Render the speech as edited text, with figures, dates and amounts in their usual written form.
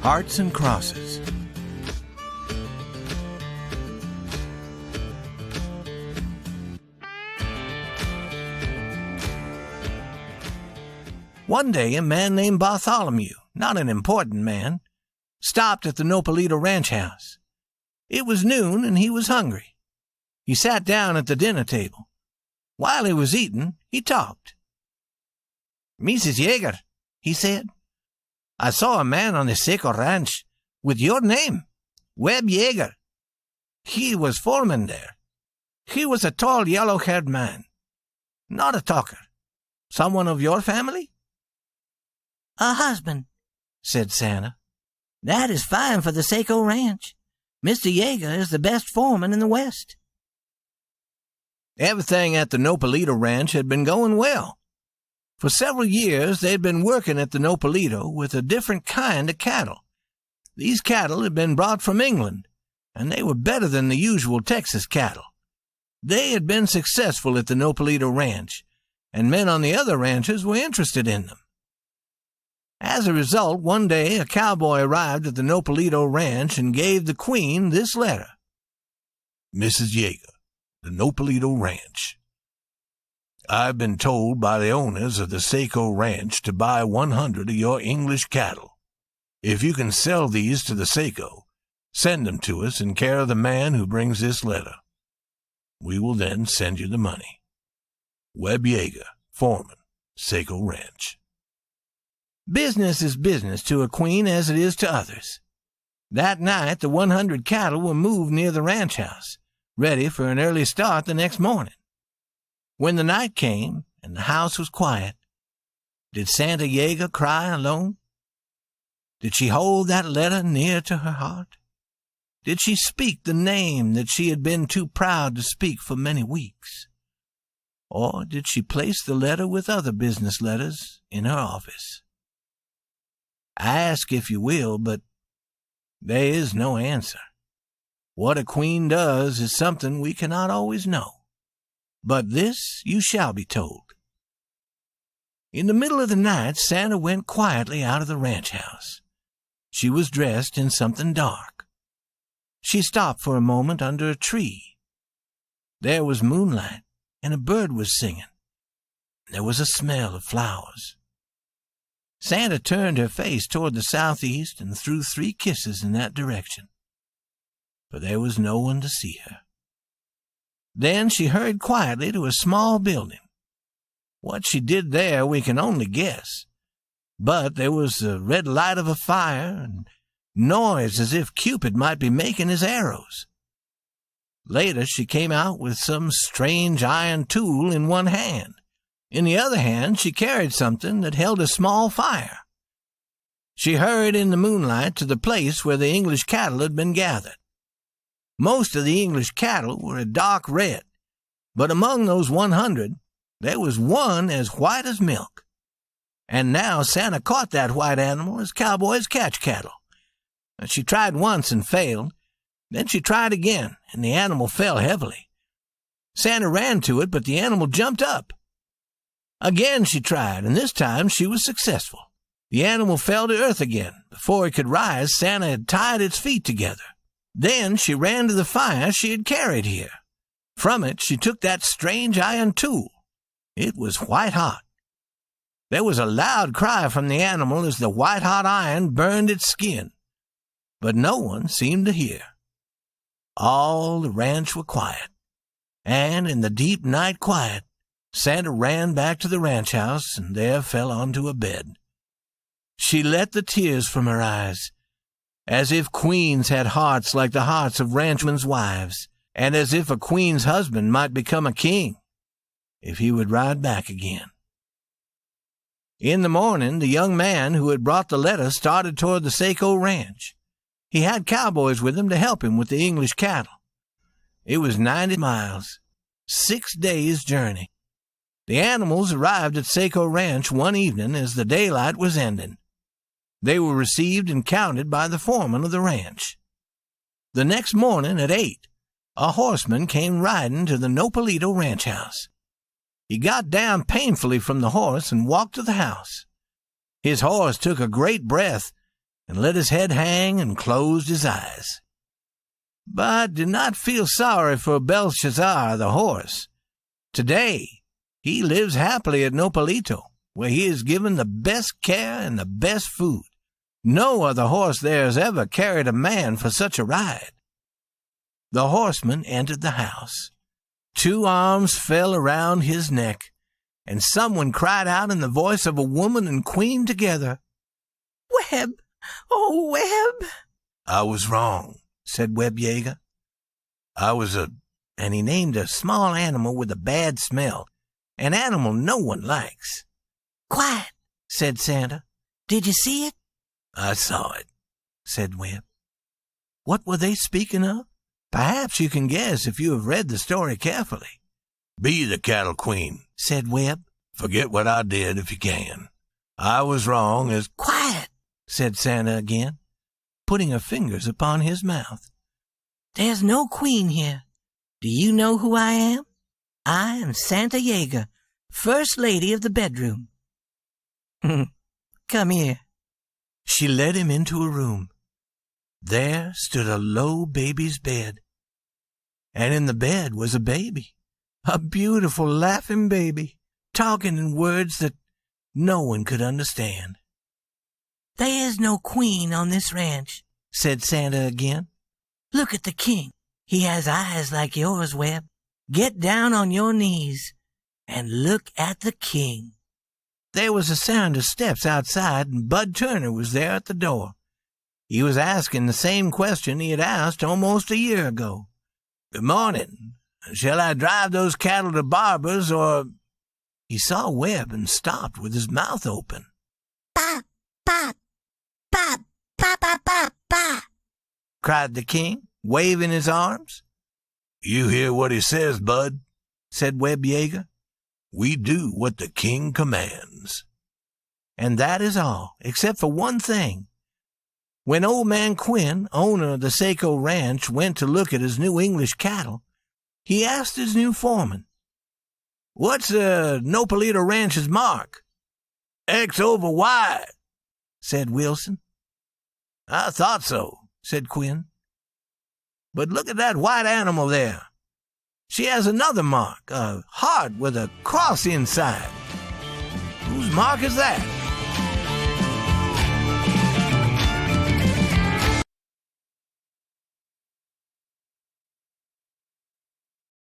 Hearts and Crosses. One day, a man named Bartholomew, not an important man, stopped at the Nopalito ranch house. It was noon, and he was hungry. He sat down at the dinner table. While he was eating, he talked. "Mrs. Yeager," he said, "I saw a man on the Seco Ranch with your name, Webb Yeager. He was foreman there. He was a tall, yellow-haired man. Not a talker. Someone of your family?" "A husband," said Santa. "That is fine for the Seco Ranch. Mr. Yeager is the best foreman in the West." Everything at the Nopalito Ranch had been going well. For several years they had been working at the Nopalito with a different kind of cattle. These cattle had been brought from England, and they were better than the usual Texas cattle. They had been successful at the Nopalito Ranch, and men on the other ranches were interested in them. As a result, one day a cowboy arrived at the Nopalito Ranch and gave the Queen this letter. "Mrs. Yeager, the Nopalito Ranch. I've been told by the owners of the Seco Ranch to buy 100 of your English cattle. If you can sell these to the Seco, send them to us in care of the man who brings this letter. We will then send you the money. Webb Yeager, foreman, Seco Ranch." Business is business to a queen as it is to others. That night the 100 cattle were moved near the ranch house, ready for an early start the next morning. When the night came and the house was quiet, did Santa Yeager cry alone? Did she hold that letter near to her heart? Did she speak the name that she had been too proud to speak for many weeks? Or did she place the letter with other business letters in her office? Ask if you will, but there is no answer. What a queen does is something we cannot always know. But this you shall be told. In the middle of the night, Santa went quietly out of the ranch house. She was dressed in something dark. She stopped for a moment under a tree. There was moonlight, and a bird was singing. There was a smell of flowers. Santa turned her face toward the southeast and threw 3 kisses in that direction. But there was no one to see her. Then she hurried quietly to a small building. What she did there we can only guess. But there was the red light of a fire and noise as if Cupid might be making his arrows. Later she came out with some strange iron tool in one hand. In the other hand she carried something that held a small fire. She hurried in the moonlight to the place where the English cattle had been gathered. Most of the English cattle were a dark red, but among those 100 there was one as white as milk. And now Santa caught that white animal as cowboys catch cattle. She tried once and failed. Then she tried again, and the animal fell heavily. Santa ran to it, but the animal jumped up. Again she tried, and this time she was successful. The animal fell to earth again. Before it could rise, Santa had tied its feet together. Then she ran to the fire she had carried here. From it she took that strange iron tool. It was white hot. There was a loud cry from the animal as the white-hot iron burned its skin. But no one seemed to hear. All the ranch were quiet, and in the deep night quiet, Santa ran back to the ranch house and there fell onto a bed. She let the tears from her eyes, as if queens had hearts like the hearts of ranchmen's wives, and as if a queen's husband might become a king if he would ride back again. In the morning, the young man who had brought the letter started toward the Seco Ranch. He had cowboys with him to help him with the English cattle. It was 90 miles, 6 days' journey. The animals arrived at Seco Ranch one evening as the daylight was ending. They were received and counted by the foreman of the ranch. The next morning at 8, a horseman came riding to the Nopalito ranch house. He got down painfully from the horse and walked to the house. His horse took a great breath, and let his head hang and closed his eyes. But did not feel sorry for Belshazzar the horse. Today he lives happily at Nopalito, where he is given the best care and the best food. No other horse there has ever carried a man for such a ride. The horseman entered the house. 2 arms fell around his neck, and someone cried out in the voice of a woman and queen together, "Webb! Oh, Webb!" "I was wrong," said Webb Yeager. "I was and he named a small animal with a bad smell, an animal no one likes. "Quiet," said Santa. "Did you see it?" "I saw it," said Webb. What were they speaking of? Perhaps you can guess if you have read the story carefully. "Be the cattle queen," said Webb. "Forget what I did if you can. I was wrong as—" "Quiet," said Santa again, putting her fingers upon his mouth. "There's no queen here. Do you know who I am? I am Santa Yeager, First Lady of the bedroom. Come here." She led him into a room. There stood a low baby's bed, and in the bed was a baby, a beautiful laughing baby, talking in words that no one could understand. "There is no queen on this ranch," said Santa again. "Look at the king. He has eyes like yours, Webb. Get down on your knees and look at the king." There was a sound of steps outside, and Bud Turner was there at the door. He was asking the same question he had asked almost a year ago. "Good morning. Shall I drive those cattle to Barber's, or—" He saw Webb and stopped with his mouth open. "Ba, ba, ba, ba, ba, ba, ba," cried the king, waving his arms. "You hear what he says, Bud," said Webb Yeager. "We do what the king commands." And that is all, except for one thing. When Old Man Quinn, owner of the Saco Ranch, went to look at his new English cattle, he asked his new foreman, "What's Nopalito Ranch's mark?" "X over Y," said Wilson. "I thought so," said Quinn. "But look at that white animal there. She has another mark, a heart with a cross inside. Whose mark is that?"